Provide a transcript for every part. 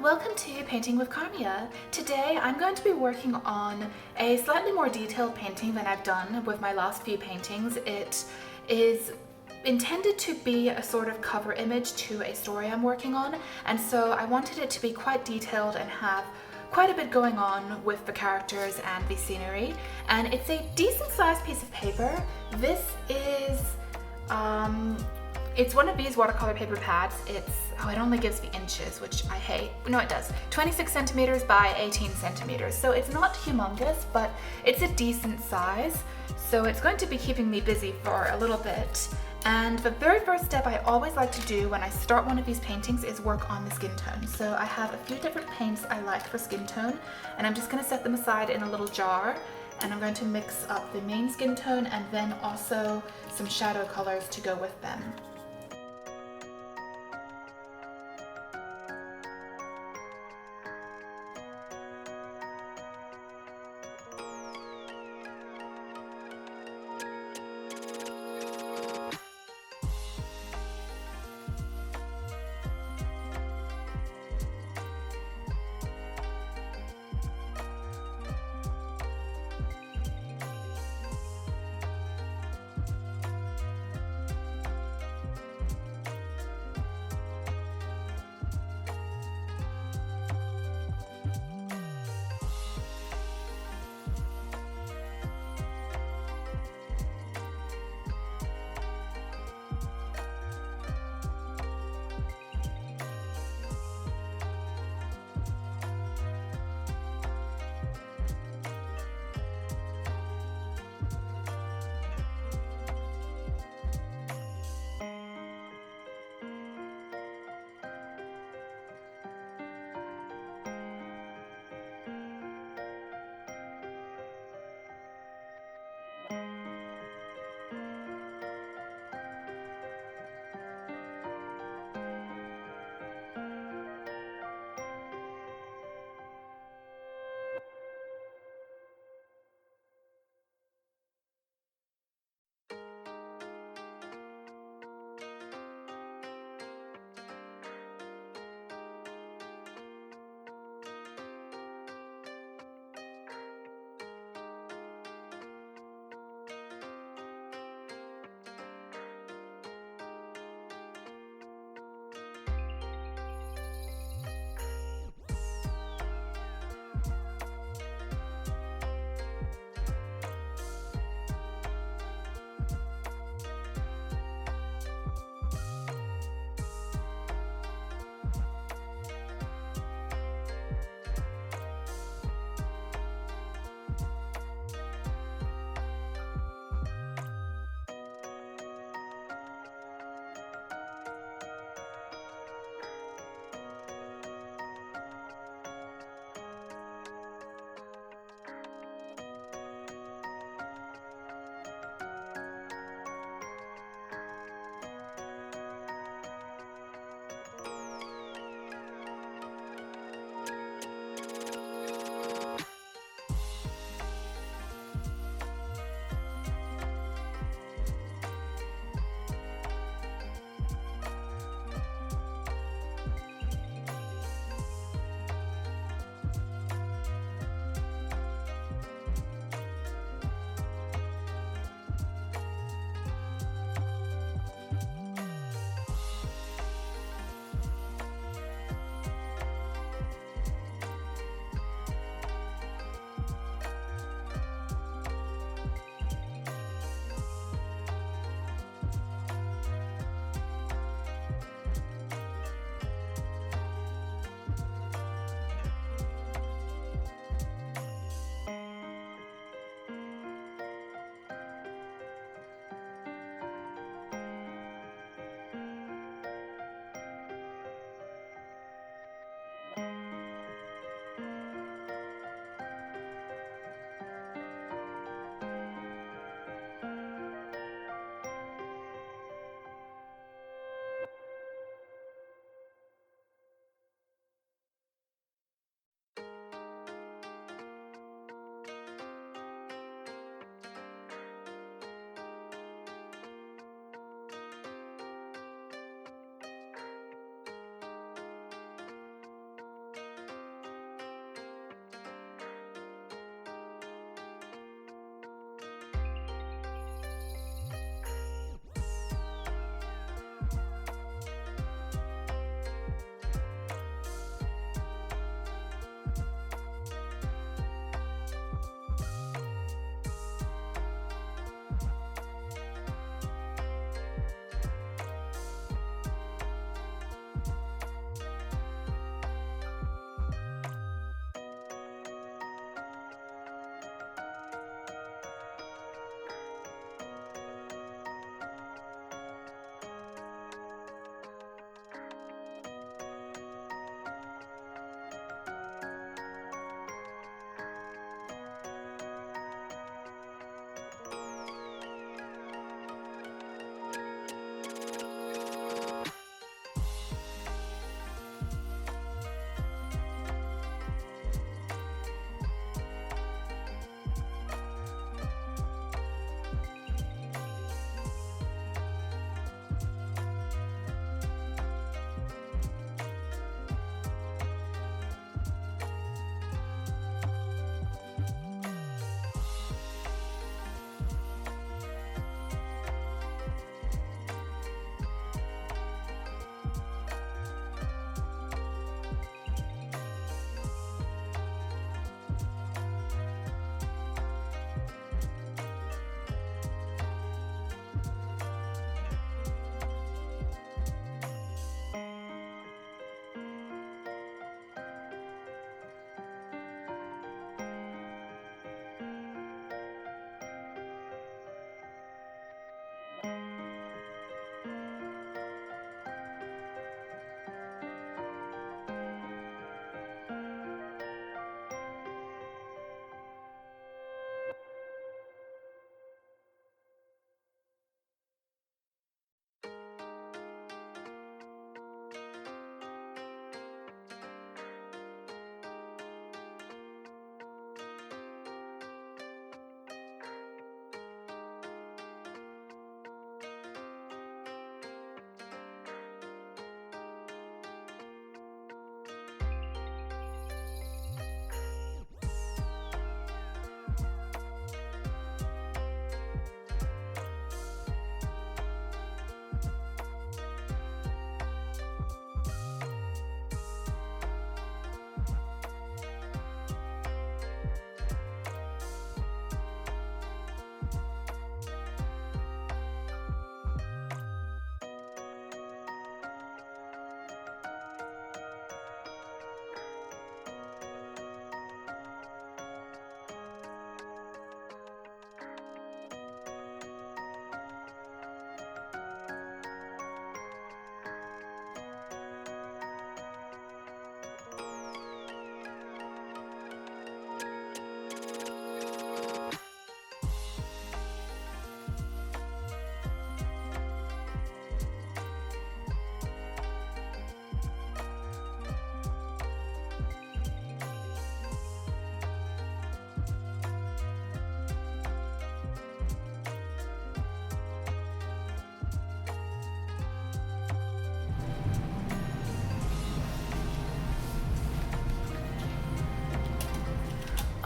Welcome to Painting with Carmia. Today I'm going to be working on a slightly more detailed painting than I've done with my last few paintings. It is intended to be a sort of cover image to a story I'm working on, and so I wanted it to be quite detailed and have quite a bit going on with the characters and the scenery. And it's a decent sized piece of paper. This is it's one of these watercolor paper pads. It only gives the inches, which I hate. No, it does. 26 centimeters by 18 centimeters. So it's not humongous, but it's a decent size. So it's going to be keeping me busy for a little bit. And the very first step I always like to do when I start one of these paintings is work on the skin tone. So I have a few different paints I like for skin tone, and I'm just gonna set them aside in a little jar. And I'm going to mix up the main skin tone and then also some shadow colors to go with them.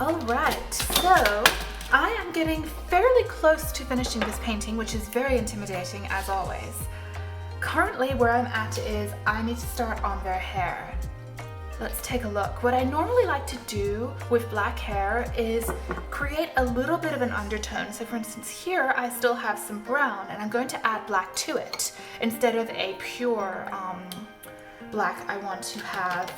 All right, so I am getting fairly close to finishing this painting, which is very intimidating as always. Currently where I'm at is I need to start on their hair. Let's take a look. What I normally like to do with black hair is create a little bit of an undertone. So for instance here I still have some brown and I'm going to add black to it. Instead of a pure black, I want to have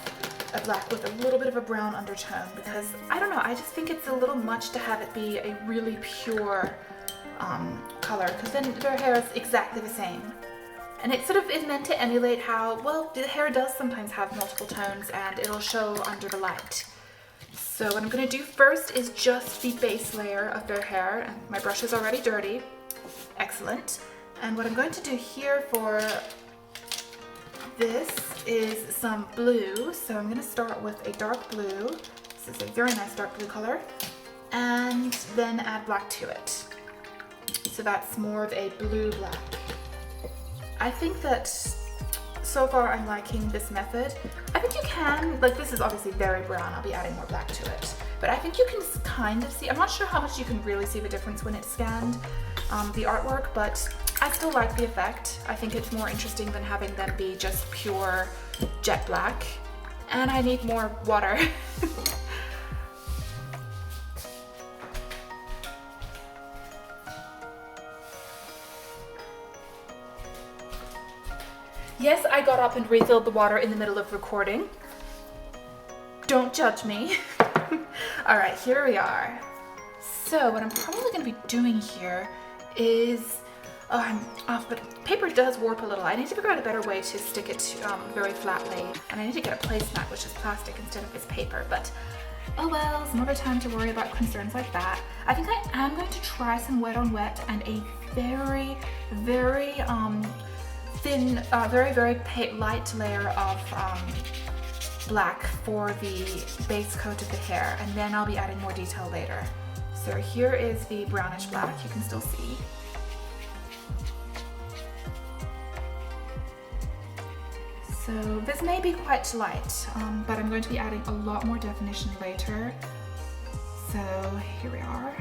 a black with a little bit of a brown undertone because I don't know, I just think it's a little much to have it be a really pure color because then their hair is exactly the same. And it sort of is meant to emulate how, well, the hair does sometimes have multiple tones and it'll show under the light. So what I'm going to do first is just the base layer of their hair, and my brush is already dirty. Excellent. And what I'm going to do here for this is some blue. So I'm going to start with a dark blue. This is a very nice dark blue color. And then add black to it. So that's more of a blue-black. I think that so far I'm liking this method. I think you can, like this is obviously very brown, I'll be adding more black to it. But I think you can kind of see, I'm not sure how much you can really see the difference when it's scanned, the artwork, but I still like the effect. I think it's more interesting than having them be just pure jet black. And I need more water. Yes, I got up and refilled the water in the middle of recording. Don't judge me. All right, here we are. So what I'm probably going to be doing here is, oh, I'm off, but paper does warp a little. I need to figure out a better way to stick it very flatly, and I need to get a placemat, which is plastic instead of this paper, but oh well, some other time to worry about concerns like that. I think I am going to try some wet on wet and a very, very thin, very light layer of black for the base coat of the hair, and then I'll be adding more detail later. So here is the brownish black, you can still see. So this may be quite light, but I'm going to be adding a lot more definition later. So here we are.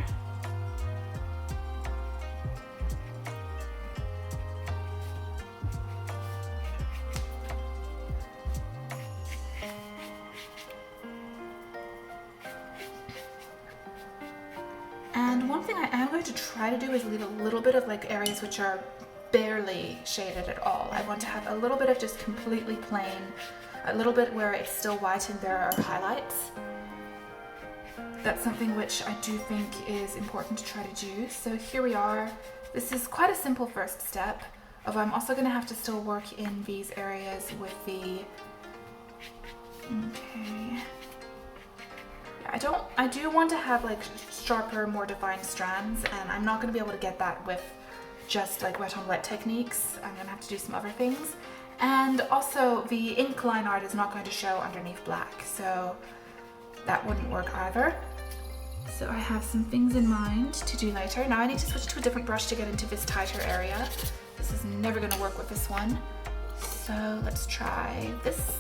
And one thing I am going to try to do is leave a little bit of like areas which are barely shaded at all. I want to have a little bit of just completely plain, a little bit where it's still white and there are highlights. That's something which I do think is important to try to do. So here we are. This is quite a simple first step. I'm also going to have to still work in these areas with the, okay. I do want to have like sharper, more defined strands, and I'm not going to be able to get that with just like wet on wet techniques. I'm going to have to do some other things. And also the ink line art is not going to show underneath black, so that wouldn't work either. So I have some things in mind to do later. Now I need to switch to a different brush to get into this tighter area. This is never going to work with this one. So let's try this.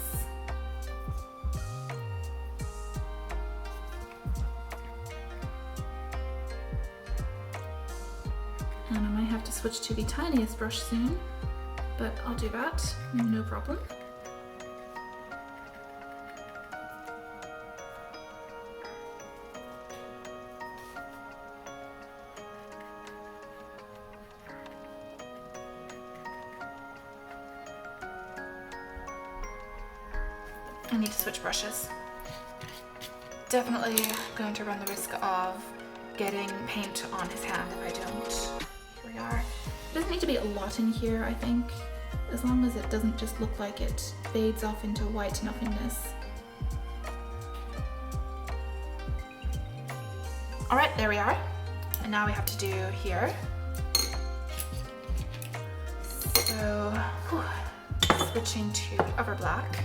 And I might have to switch to the tiniest brush soon, but I'll do that, no problem. I need to switch brushes. Definitely going to run the risk of getting paint on his hand if I don't. Here we are. It doesn't need to be a lot in here, I think, as long as it doesn't just look like it fades off into white nothingness. All right, there we are. And now we have to do here. So, switching to other black.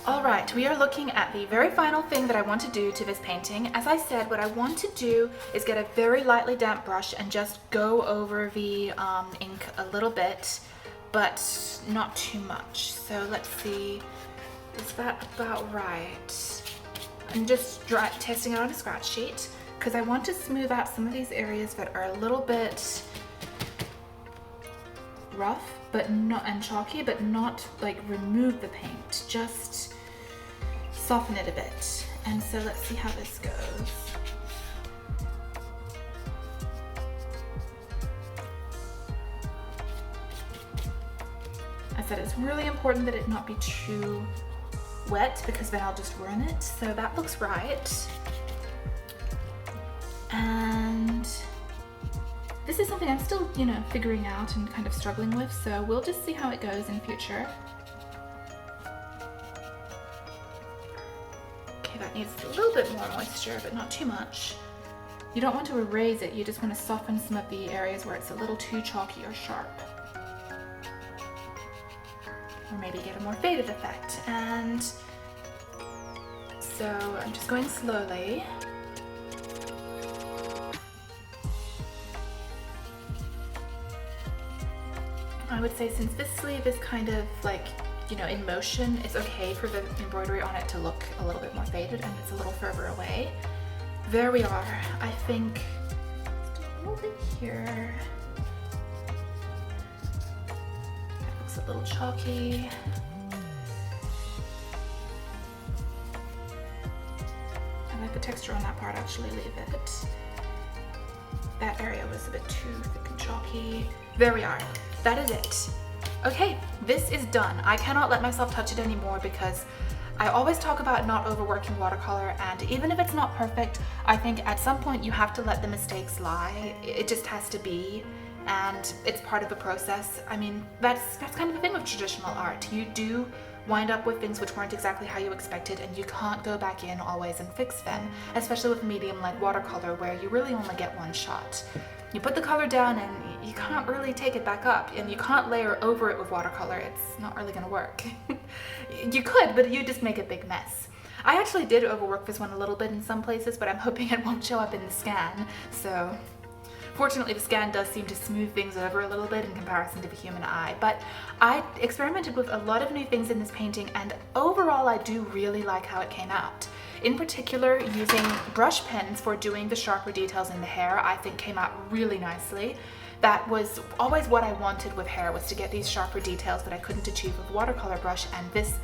Alright, we are looking at the very final thing that I want to do to this painting. As I said, what I want to do is get a very lightly damp brush and just go over the ink a little bit, but not too much. So let's see, is that about right? I'm just testing it on a scratch sheet because I want to smooth out some of these areas that are a little bit rough but not, and chalky, but not like remove the paint, just soften it a bit. And so let's see how this goes. I said it's really important that it not be too wet because then I'll just ruin it. So that looks right. And this is something I'm still, you know, figuring out and kind of struggling with, so we'll just see how it goes in future. Okay, that needs a little bit more moisture, but not too much. You don't want to erase it, you just want to soften some of the areas where it's a little too chalky or sharp. Or maybe get a more faded effect. And so I'm just going slowly. I would say since this sleeve is kind of like, you know, in motion, it's okay for the embroidery on it to look a little bit more faded and it's a little further away. There we are. I think just a little bit here. That looks a little chalky. I like the texture on that part, actually leave it. That area was a bit too thick and chalky. There we are. That is it. Okay, this is done. I cannot let myself touch it anymore because I always talk about not overworking watercolor, and even if it's not perfect, I think at some point you have to let the mistakes lie. It just has to be, and it's part of the process. I mean, that's kind of the thing with traditional art. You do wind up with things which weren't exactly how you expected, and you can't go back in always and fix them, especially with a medium like watercolor where you really only get one shot. You put the color down and you can't really take it back up, and you can't layer over it with watercolor. It's not really gonna work. You could, but you just make a big mess. I actually did overwork this one a little bit in some places, but I'm hoping it won't show up in the scan. So fortunately, the scan does seem to smooth things over a little bit in comparison to the human eye. But I experimented with a lot of new things in this painting, and overall I do really like how it came out. In particular, using brush pens for doing the sharper details in the hair, I think came out really nicely. That was always what I wanted with hair, was to get these sharper details that I couldn't achieve with watercolor brush, and this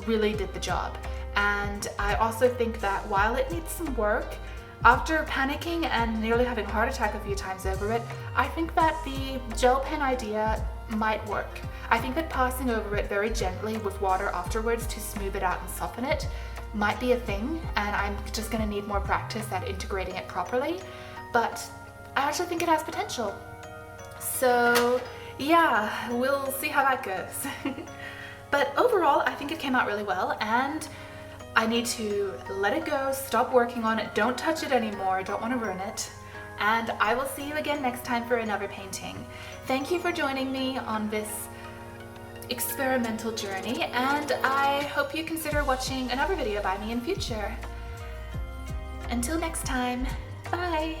really did the job. And I also think that while it needs some work, after panicking and nearly having a heart attack a few times over it, I think that the gel pen idea might work. I think that passing over it very gently with water afterwards to smooth it out and soften it might be a thing, and I'm just gonna need more practice at integrating it properly, but I actually think it has potential. So yeah, we'll see how that goes. But overall, I think it came out really well, and I need to let it go, stop working on it, don't touch it anymore, don't want to ruin it. And I will see you again next time for another painting. Thank you for joining me on this experimental journey, and I hope you consider watching another video by me in future. Until next time, bye!